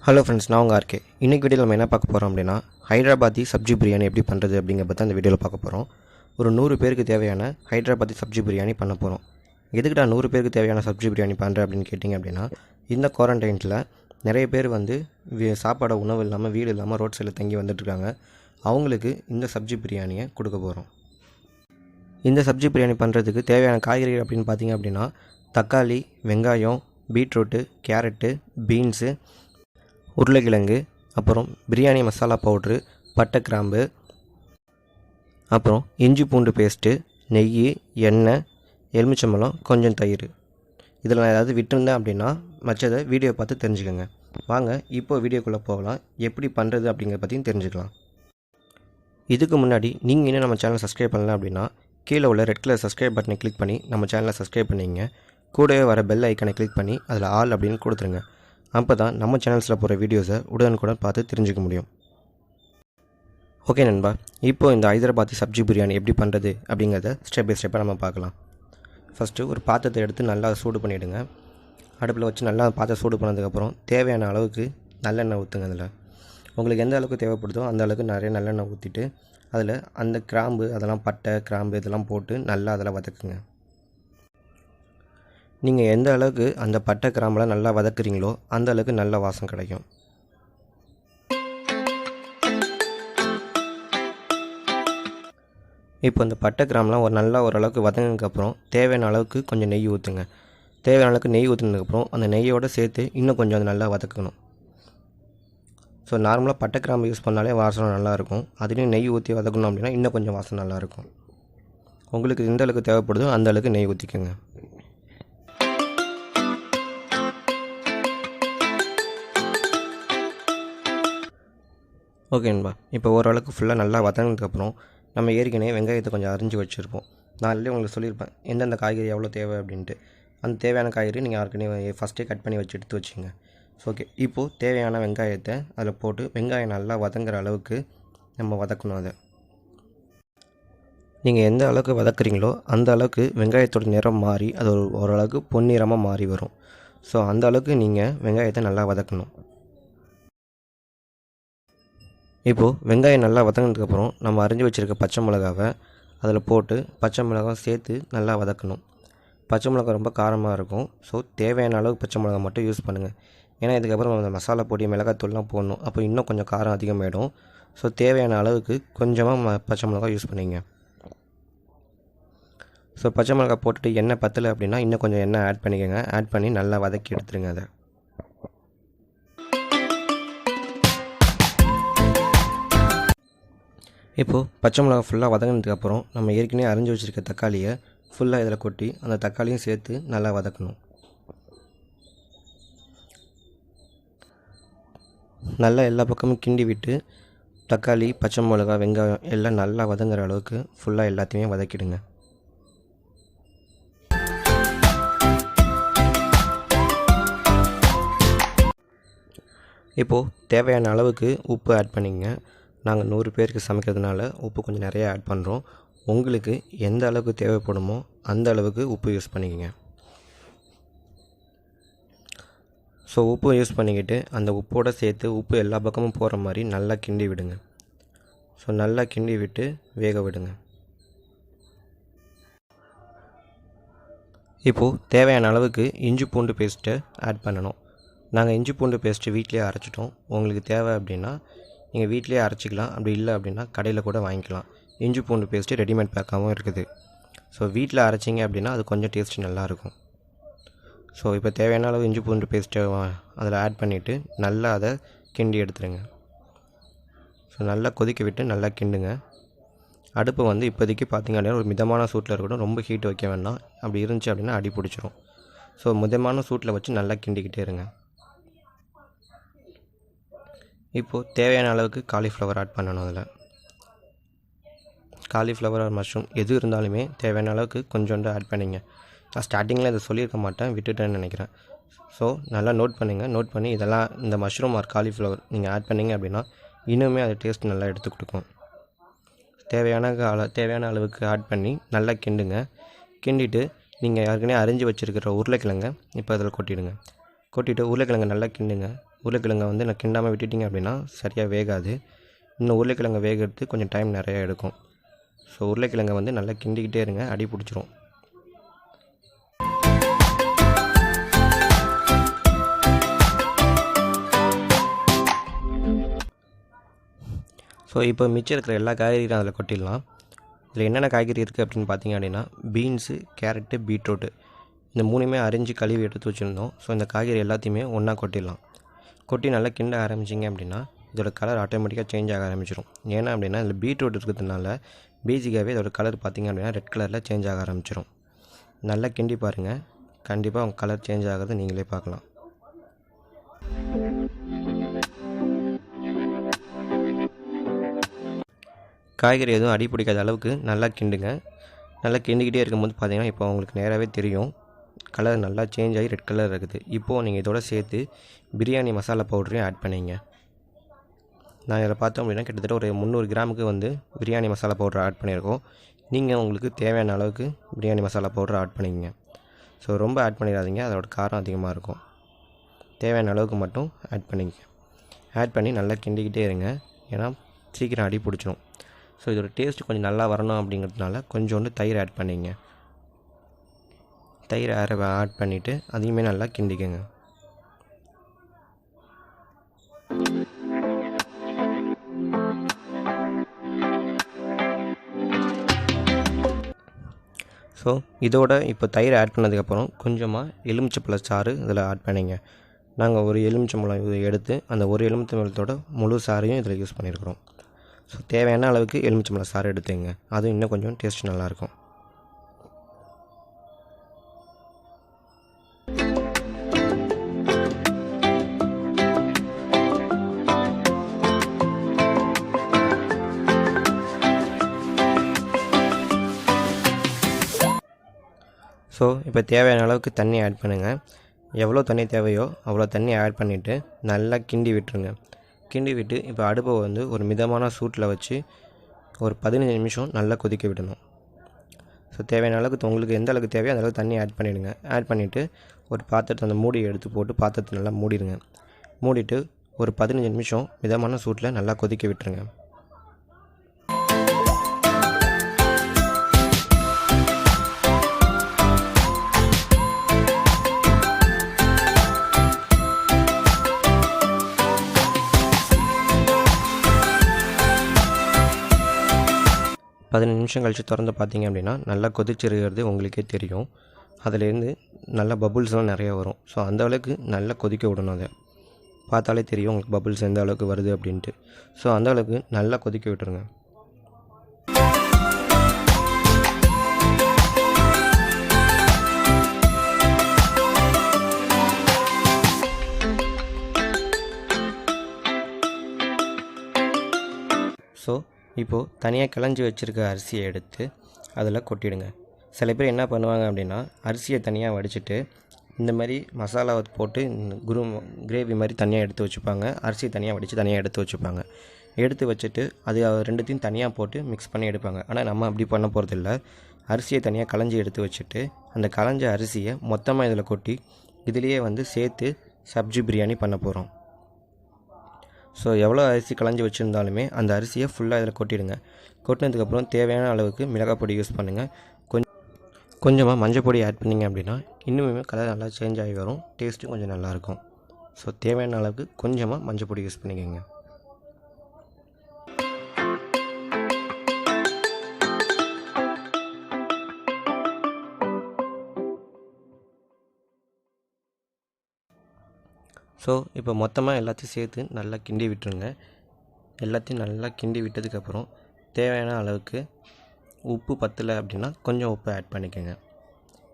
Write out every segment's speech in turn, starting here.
Hello friends, நான் உங்கள் RK. இன்றைக்கி வீடியோவில் நம்ம என்ன பார்க்க போகிறோம் அப்படின்னா, ஹைதராபாத்தி சப்ஜி பிரியாணி எப்படி பண்ணுறது அப்படிங்கிறத பற்றி அந்த வீடியோவில் பார்க்க போகிறோம். ஒரு 100 பேருக்கு தேவையான ஹைதராபாத்தி சப்ஜி பிரியாணி பண்ண போகிறோம். எதுக்குடா 100 பேருக்கு தேவையான சப்ஜி பிரியாணி பண்ணுறேன் அப்படின்னு கேட்டிங்க அப்படின்னா, இந்த குவாரண்டைனில் நிறைய பேர் சாப்பாடு உணவு இல்லாமல் வீடு இல்லாமல் ரோட் சைடில் தங்கி வந்துட்டுருக்காங்க. அவங்களுக்கு இந்த சப்ஜி பிரியாணியை கொடுக்க போகிறோம். இந்த சப்ஜி பிரியாணி பண்ணுறதுக்கு தேவையான காய்கறிகள் அப்படின்னு பார்த்திங்க அப்படின்னா, தக்காளி, வெங்காயம், பீட்ரூட்டு, கேரட்டு, பீன்ஸு, உருளைக்கிழங்கு, அப்புறம் பிரியாணி மசாலா பவுட்ரு, பட்டை, கிராம்பு, அப்புறம் இஞ்சி பூண்டு பேஸ்ட்டு, நெய், எண்ணெய், எலுமிச்சம்பழம், கொஞ்சம் தயிர். இதில் நான் ஏதாவது விட்டுருந்தேன் அப்படின்னா மற்றதை வீடியோ பார்த்து தெரிஞ்சுக்கோங்க. வாங்க இப்போது வீடியோக்குள்ளே போகலாம். எப்படி பண்ணுறது அப்படிங்கிறத பற்றியும் தெரிஞ்சுக்கலாம். இதுக்கு முன்னாடி நீங்கள் இன்னும் நம்ம சேனலை சப்ஸ்கிரைப் பண்ணல அப்படின்னா கீழே உள்ள ரெட் கலர் சப்ஸ்கிரைப் பட்டனை கிளிக் பண்ணி நம்ம சேனலை சப்ஸ்கிரைப் பண்ணிங்க. கூடவே வர பெல் ஐக்கனை கிளிக் பண்ணி அதில் ஆல் அப்படின்னு கொடுத்துருங்க. அப்போ தான் நம்ம சேனல்ஸில் போகிற வீடியோஸை உடனுக்குடன் பார்த்து தெரிஞ்சுக்க முடியும். ஓகே நண்பா, இப்போது இந்த ஹைதராபாத்தி சப்ஜி பிரியாணி எப்படி பண்ணுறது அப்படிங்கிறத ஸ்டெப் பை ஸ்டெப்பாக நம்ம பார்க்கலாம். ஃபஸ்ட்டு ஒரு பாத்திரத்தை எடுத்து நல்லா சூடு பண்ணிவிடுங்க. அடுப்பில் வச்சு நல்லா பாத்திரம் சூடு பண்ணதுக்கப்புறம் தேவையான அளவுக்கு நல்லெண்ணெய் ஊற்றுங்க. அதில் உங்களுக்கு எந்த அளவுக்கு தேவைப்படுதோ அந்த அளவுக்கு நிறைய நல்லெண்ணெய் ஊற்றிட்டு அதில் அந்த கிராம்பு, அதெல்லாம் பட்டை, கிராம்பு இதெல்லாம் போட்டு நல்லா அதில் வதக்குங்க. நீங்கள் எந்த அளவுக்கு அந்த பட்டை, கிராம்பெலாம் நல்லா வதக்குறீங்களோ அந்த அளவுக்கு நல்ல வாசம் கிடைக்கும். இப்போ இந்த பட்டை, கிராம்பெலாம் ஓரளவுக்கு வதங்கினதுக்கப்புறம் தேவையான அளவுக்கு கொஞ்சம் நெய் ஊற்றுங்க. தேவையான அளவுக்கு நெய் ஊற்றினதுக்கப்புறம் அந்த நெய்யோடு சேர்த்து இன்னும் கொஞ்சம் அது நல்லா வதக்கணும். ஸோ நார்மலாக பட்டை, கிராம்பு யூஸ் பண்ணாலே வாசனை நல்லாயிருக்கும். அதுலேயும் நெய் ஊற்றி வதக்கணும் அப்படின்னா இன்னும் கொஞ்சம் வாசனை நல்லாயிருக்கும். உங்களுக்கு எந்த அளவுக்கு தேவைப்படுதோ அந்த அளவுக்கு நெய் ஊற்றிக்கோங்க. ஓகேன்பா, இப்போ ஓரளவுக்கு ஃபுல்லாக நல்லா வதங்கினதுக்கப்புறம் நம்ம ஏற்கனவே வெங்காயத்தை கொஞ்சம் அரிஞ்சு வச்சுருப்போம். நான் ஆல்ரெடி உங்களுக்கு சொல்லியிருப்பேன் எந்தெந்த காய்கறி எவ்வளோ தேவை அப்படின்ட்டு. அந்த தேவையான காய்கறி நீங்கள் ஏற்கனவே ஃபஸ்ட்டே கட் பண்ணி வச்சு எடுத்து வச்சுங்க. ஓகே, இப்போது தேவையான வெங்காயத்தை அதில் போட்டு வெங்காயம் நல்லா வதங்குற அளவுக்கு நம்ம வதக்கணும். அதை நீங்கள் எந்த அளவுக்கு வதக்குறீங்களோ அந்த அளவுக்கு வெங்காயத்தோட நிறம் மாறி அது ஓரளவுக்கு பொன்னிறமாக மாறி வரும். ஸோ அந்த அளவுக்கு நீங்கள் வெங்காயத்தை நல்லா வதக்கணும். இப்போது வெங்காயம் நல்லா வதங்கினதுக்கப்புறம் நம்ம அரிஞ்சு வச்சுருக்க பச்சை மிளகாவை அதில் போட்டு பச்சை மிளகாவை சேர்த்து நல்லா வதக்கணும். பச்சை மிளகா ரொம்ப காரமாக இருக்கும். ஸோ தேவையான அளவு பச்சை மிளகா மட்டும் யூஸ் பண்ணுங்கள். ஏன்னா இதுக்கப்புறம் அந்த மசாலா பொடி, மிளகாத்தூள்லாம் போடணும். அப்போ இன்னும் கொஞ்சம் காரம் அதிகமாகிடும். ஸோ தேவையான அளவுக்கு கொஞ்சமாக பச்சை மிளகா யூஸ் பண்ணிங்க. ஸோ பச்சை மிளகா போட்டுட்டு எண்ணெய் பத்தலை அப்படின்னா இன்னும் கொஞ்சம் எண்ணெய் ஆட் பண்ணிக்கோங்க. ஆட் பண்ணி நல்லா வதக்கி எடுத்துருங்க. அதை இப்போது பச்சை மிளகா ஃபுல்லாக வதங்கினதுக்கப்புறம் நம்ம ஏற்கனவே அரிஞ்சு வச்சுருக்க தக்காளியை ஃபுல்லாக இதில் கொட்டி அந்த தக்காளியும் சேர்த்து நல்லா வதக்கணும். நல்லா எல்லா பக்கமும் கிண்டி விட்டு தக்காளி, பச்சை மிளகா, வெங்காயம் எல்லாம் நல்லா வதங்குற அளவுக்கு ஃபுல்லாக எல்லாத்தையுமே வதக்கிடுங்க. இப்போது தேவையான அளவுக்கு உப்பு ஆட் பண்ணிங்க. நாங்கள் 100 பேருக்கு சமைக்கிறதுனால உப்பு கொஞ்சம் நிறையா ஆட் பண்ணுறோம். உங்களுக்கு எந்த அளவுக்கு தேவைப்படுமோ அந்த அளவுக்கு உப்பு யூஸ் பண்ணிக்கோங்க. ஸோ உப்பு யூஸ் பண்ணிக்கிட்டு அந்த உப்போடு சேர்த்து உப்பு எல்லா பக்கமும் போகிற மாதிரி நல்லா கிண்டி விடுங்க. ஸோ நல்லா கிண்டி விட்டு வேக விடுங்க. இப்போது தேவையான அளவுக்கு இஞ்சி பூண்டு பேஸ்ட்டை ஆட் பண்ணணும். நாங்கள் இஞ்சி பூண்டு பேஸ்ட்டு வீட்டிலே அரைச்சிட்டோம். உங்களுக்கு தேவை அப்படின்னா நீங்கள் வீட்டிலே அரைச்சிக்கலாம். அப்படி இல்லை அப்படின்னா கடையில் கூட வாங்கிக்கலாம். இஞ்சி பூண்டு பேஸ்ட்டு ரெடிமேட் பேக்காகவும் இருக்குது. ஸோ வீட்டில் அரைச்சிங்க அப்படின்னா அது கொஞ்சம் டேஸ்ட்டு நல்லாயிருக்கும். ஸோ இப்போ தேவையான அளவு இஞ்சி பூண்டு பேஸ்ட்டை அதில் ஆட் பண்ணிவிட்டு நல்லா அதை கிண்டி எடுத்துருங்க. ஸோ நல்லா கொதிக்க விட்டு நல்லா கிண்டுங்க. அடுப்பு இப்போதைக்கு பார்த்திங்க அப்படின்னா ஒரு மிதமான சூட்டில் இருக்கட்டும். ரொம்ப ஹீட் வைக்க வேண்டாம். அப்படி இருந்துச்சு அப்படின்னா அடி பிடிச்சிரும். ஸோ மிதமான சூட்டில் வச்சு நல்லா கிண்டிக்கிட்டே இருங்க. இப்போது தேவையான அளவுக்கு காலிஃப்ளவர் ஆட் பண்ணணும். அதில் காலிஃப்ளவர் ஆர் மஷ்ரூம் எது இருந்தாலுமே தேவையான அளவுக்கு கொஞ்சோண்டு ஆட் பண்ணிங்க. நான் ஸ்டார்டிங்கில் இதை சொல்லியிருக்க மாட்டேன், விட்டுட்டேன்னு நினைக்கிறேன். ஸோ நல்லா நோட் பண்ணுங்கள். நோட் பண்ணி இதெல்லாம் இந்த மஷ்ரூம் ஆர் காலிஃப்ளவர் நீங்கள் ஆட் பண்ணிங்க அப்படின்னா இன்னுமே அது டேஸ்ட் நல்லா எடுத்து கொடுக்கும். தேவையான அளவுக்கு ஆட் பண்ணி நல்லா கிண்டுங்க. கிண்டிட்டு நீங்கள் ஏற்கனவே அரிஞ்சு வச்சுருக்கிற உருளைக்கிழங்க இப்போ அதில் கொட்டிடுங்க. கொட்டிட்டு உருளைக்கிழங்கு நல்லா கிண்டுங்க. உருளைக்கிழங்கை வந்து நான் கிண்டாமல் விட்டுட்டிங்க அப்படின்னா சரியாக வேகாது. இன்னும் உருளைக்கிழங்கை வேகிறதுக்கு கொஞ்சம் டைம் நிறையா எடுக்கும். ஸோ உருளைக்கிழங்கை வந்து நல்லா கிண்டிக்கிட்டே இருங்க, அடி பிடிச்சிரும். ஸோ இப்போ மிச்சம் இருக்கிற எல்லா காய்கறியும் அதில் கொட்டிடலாம். இதில் என்னென்ன காய்கறி இருக்குது அப்படின்னு பார்த்தீங்க அப்படின்னா பீன்ஸு, கேரட்டு, பீட்ரூட்டு இந்த மூணுமே அரிஞ்சு கழுவி எடுத்து வச்சுருந்தோம். ஸோ இந்த காய்கறி எல்லாத்தையுமே ஒன்றா கொட்டிடலாம். கொட்டி நல்லா கிண்ட ஆரம்பிச்சிங்க அப்படின்னா இதோட கலர் ஆட்டோமேட்டிக்காக சேஞ்ச் ஆக ஆரம்பிச்சிடும். ஏன்னா அப்படின்னா இதில் பீட்ரூட் இருக்கிறதுனால பேசிக்காகவே இதோட கலர் பார்த்திங்க அப்படின்னா ரெட் கலரில் சேஞ்ச் ஆக ஆரம்பிச்சிடும். நல்லா கிண்டி பாருங்கள், கண்டிப்பாக உங்கள் கலர் சேஞ்ச் ஆகிறது நீங்களே பார்க்கலாம். காய்கறி எதுவும் அடி பிடிக்காத அளவுக்கு நல்லா கிண்டுங்க. நல்லா கிண்டிக்கிட்டே இருக்கும்போது பார்த்தீங்கன்னா இப்போ உங்களுக்கு நேராகவே தெரியும் கலர் நல்லா சேஞ்ச் ஆகி ரெட் கலர் இருக்குது. இப்போது நீங்கள் இதோட சேர்த்து பிரியாணி மசாலா பவுடரையும் ஆட் பண்ணிங்க. நான் இதில் பார்த்தோம் அப்படின்னா கிட்டத்தட்ட ஒரு 300 கிராமுக்கு வந்து பிரியாணி மசாலா பவுடர் ஆட் பண்ணியிருக்கோம். நீங்கள் உங்களுக்கு தேவையான அளவுக்கு பிரியாணி மசாலா பவுடர் ஆட் பண்ணிக்கங்க. ஸோ ரொம்ப ஆட் பண்ணிடாதீங்க, அதோட காரம் அதிகமாக இருக்கும். தேவையான அளவுக்கு மட்டும் ஆட் பண்ணிக்கங்க. ஆட் பண்ணி நல்லா கிண்டிக்கிட்டே இருங்க, ஏன்னா சீக்கிரம் அடி பிடிச்சிடும். ஸோ இதோட டேஸ்ட் கொஞ்சம் நல்லா வரணும் அப்படிங்கிறதுனால கொஞ்சோண்டு தயிர் ஆட் பண்ணிங்க. தயிர் ஆட் பண்ணிவிட்டு அதையுமே நல்லா கிண்டிக்கங்க. ஸோ இதோட இப்போ தயிர் ஆட் பண்ணதுக்கப்புறம் கொஞ்சமாக எலுமிச்சைப்பழ சாறு இதில் ஆட் பண்ணிங்க. நாங்கள் ஒரு எலுமிச்சம்பழம் எடுத்து அந்த ஒரு எலுமிச்சம்பழத்தோட முழு சாறையும் இதில் யூஸ் பண்ணியிருக்கிறோம். ஸோ தேவையான அளவுக்கு எலுமிச்சம்பழம் சாறு எடுத்துங்க, அதுவும் இன்னும் கொஞ்சம் டேஸ்ட் நல்லாயிருக்கும். ஸோ இப்போ தேவையான அளவுக்கு தண்ணி ஆட் பண்ணுங்கள். எவ்வளோ தண்ணி தேவையோ அவ்வளோ தண்ணி ஆட் பண்ணிவிட்டு நல்லா கிண்டி விட்டுருங்க. கிண்டி விட்டு இப்போ அடுப்பை வந்து ஒரு மிதமான சூட்டில் வச்சு ஒரு 15 நிமிஷம் நல்லா கொதிக்க விடணும். ஸோ தேவையான அளவுக்கு உங்களுக்கு எந்த அளவுக்கு தேவையோ அந்த அளவுக்கு தண்ணி ஆட் பண்ணிவிடுங்க. ஆட் பண்ணிவிட்டு ஒரு பாத்திரத்தை அந்த மூடியை எடுத்து போட்டு பாத்திரத்தை நல்லா மூடிடுங்க. மூடிட்டு ஒரு 15 நிமிஷம் மிதமான சூட்டில் நல்லா கொதிக்க விட்டுருங்க. பதினஞ்சு நிமிஷம் கழித்து திறந்து பார்த்தீங்க அப்படின்னா நல்லா கொதிச்சிருக்கிறது உங்களுக்கே தெரியும். அதிலேருந்து நல்லா பபுள்ஸ்லாம் நிறையா வரும். ஸோ அந்த அளவுக்கு நல்லா கொதிக்க விடணும். அதை பார்த்தாலே தெரியும் உங்களுக்கு பபுள்ஸ் எந்த அளவுக்கு வருது அப்படின்ட்டு. ஸோ அந்த அளவுக்கு நல்லா கொதிக்க விட்டுருங்க. ஸோ இப்போது தனியாக கிளஞ்சி வச்சுருக்க அரிசியை எடுத்து அதில் கொட்டிடுங்க. சில பேர் என்ன பண்ணுவாங்க அப்படின்னா அரிசியை தனியாக வடிச்சிட்டு இந்த மாதிரி மசாலாவை போட்டு கிரேவி மாதிரி தனியாக எடுத்து வச்சுப்பாங்க. அரிசியை தனியாக வடித்து தனியாக எடுத்து வச்சுப்பாங்க. எடுத்து வச்சுட்டு அது ரெண்டுத்தையும் தனியாக போட்டு மிக்ஸ் பண்ணி எடுப்பாங்க. ஆனால் நம்ம அப்படி பண்ண போகிறதில்ல. அரிசியை தனியாக களைஞ்சி எடுத்து வச்சுட்டு அந்த களைஞ்ச அரிசியை மொத்தமாக இதில் கொட்டி இதிலேயே வந்து சேர்த்து சப்ஜி பிரியாணி பண்ண போகிறோம். ஸோ எவ்வளோ அரிசி களைஞ்சி வச்சுருந்தாலுமே அந்த அரிசியை ஃபுல்லாக இதில் கொட்டிடுங்க. கொட்டினதுக்கப்புறம் தேவையான அளவுக்கு மிளகாய் பொடி யூஸ் பண்ணுங்கள். கொஞ்சமாக மஞ்சள் பொடி ஆட் பண்ணிங்க அப்படின்னா இன்னுமே கலர் நல்லா சேஞ்ச் ஆகி வரும், டேஸ்ட்டும் கொஞ்சம் நல்லாயிருக்கும். ஸோ தேவையான அளவுக்கு கொஞ்சமாக மஞ்சள் பொடி யூஸ் பண்ணிக்கோங்க. ஸோ இப்போ மொத்தமாக எல்லாத்தையும் சேர்த்து நல்லா கிண்டி விட்டுருங்க. எல்லாத்தையும் நல்லா கிண்டி விட்டதுக்கப்புறம் தேவையான அளவுக்கு உப்பு பத்தலை அப்படின்னா கொஞ்சம் உப்பு ஆட் பண்ணிக்கோங்க.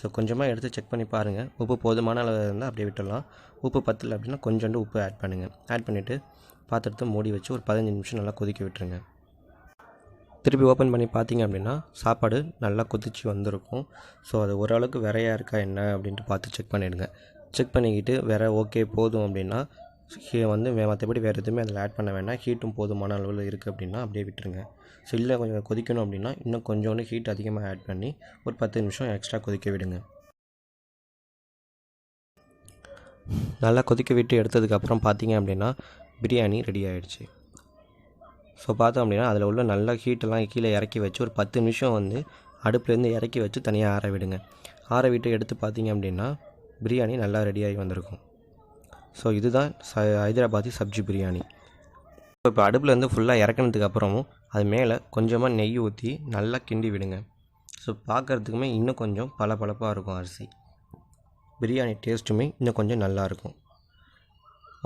ஸோ கொஞ்சமாக எடுத்து செக் பண்ணி பாருங்கள். உப்பு போதுமான அளவு இருந்தால் அப்படியே விட்டுடலாம். உப்பு பத்தலை அப்படின்னா கொஞ்சோண்டு உப்பு ஆட் பண்ணுங்கள். ஆட் பண்ணிவிட்டு பாத்திரத்தை மூடி வச்சு ஒரு 15 நிமிஷம் நல்லா கொதிக்க விட்டுருங்க. திருப்பி ஓப்பன் பண்ணி பார்த்தீங்க அப்படின்னா சாப்பாடு நல்லா கொதிச்சு வந்திருக்கும். ஸோ அது ஓரளவுக்கு விரையாக இருக்கா என்ன அப்படின்ட்டு பார்த்து செக் பண்ணிவிடுங்க. செக் பண்ணிக்கிட்டு வேறு ஓகே போதும் அப்படின்னா வந்து மற்றபடி வேறு எதுவுமே அதில் ஆட் பண்ண வேண்டாம். ஹீட்டும் போதுமான அளவில் இருக்குது அப்படின்னா அப்படியே விட்டுருங்க. ஸோ இல்லை கொஞ்சம் கொதிக்கணும் அப்படின்னா இன்னும் கொஞ்சோண்டு ஹீட் அதிகமாக ஆட் பண்ணி ஒரு 10 நிமிஷம் எக்ஸ்ட்ரா கொதிக்க விடுங்க. நல்லா கொதிக்க விட்டு எடுத்ததுக்கப்புறம் பார்த்தீங்க அப்படின்னா பிரியாணி ரெடி ஆகிடுச்சு. ஸோ பார்த்தோம் அப்படின்னா அதில் உள்ள நல்ல ஹீட்டெல்லாம் கீழே இறக்கி வச்சு ஒரு 10 நிமிஷம் வந்து அடுப்புலேருந்து இறக்கி வச்சு தனியாக ஆற விடுங்க. ஆற விட்டு எடுத்து பார்த்தீங்க அப்படின்னா பிரியாணி நல்லா ரெடியாகி வந்திருக்கும். ஸோ இதுதான் ஹைதராபாதி சப்ஜி பிரியாணி. இப்போ அடுப்புலேருந்து ஃபுல்லாக இறக்குனதுக்கப்புறமும் அது மேலே கொஞ்சமாக நெய் ஊற்றி நல்லா கிண்டி விடுங்க. ஸோ பார்க்குறதுக்குமே இன்னும் கொஞ்சம் பளபளப்பாக இருக்கும் அரிசி. பிரியாணி டேஸ்ட்டுமே இன்னும் கொஞ்சம் நல்லாயிருக்கும்.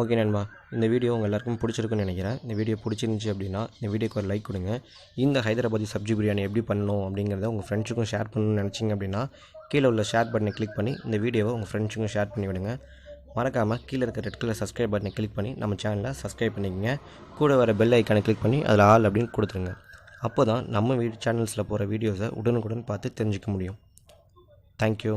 ஓகே நண்பா, இந்த வீடியோ உங்கள் எல்லாருக்கும் பிடிச்சிருக்குன்னு நினைக்கிறேன். இந்த வீடியோ பிடிச்சிருந்துச்சி அப்படின்னா இந்த வீடியோக்கு ஒரு லைக் கொடுங்க. இந்த ஹைதராபாதி சப்ஜி பிரியாணி எப்படி பண்ணணும் அப்படிங்கிறத உங்கள் ஃப்ரெண்ட்ஸுக்கும் ஷேர் பண்ணணும்னு நினச்சிங்க அப்படின்னா கீழே உள்ள ஷேர் பட்டனை கிளிக் பண்ணி இந்த வீடியோவை உங்கள் ஃப்ரெண்ட்ஸுக்கும் ஷேர் பண்ணி விடுங்க. மறக்காமல் கீழே இருக்க ரெட் கலர் சப்ஸ்கிரைப் பட்டனை கிளிக் பண்ணி நம்ம சேனலை சப்ஸ்கிரைப் பண்ணிக்கங்க. கூட வர பெல் ஐக்கானை கிளிக் பண்ணி அதில் ஆல் அப்படின்னு கொடுத்துருங்க. அப்போ தான் நம்ம சேனல்ஸில் போகிற வீடியோஸை உடனுக்குடன் பார்த்து தெரிஞ்சிக்க முடியும். தேங்க்யூ.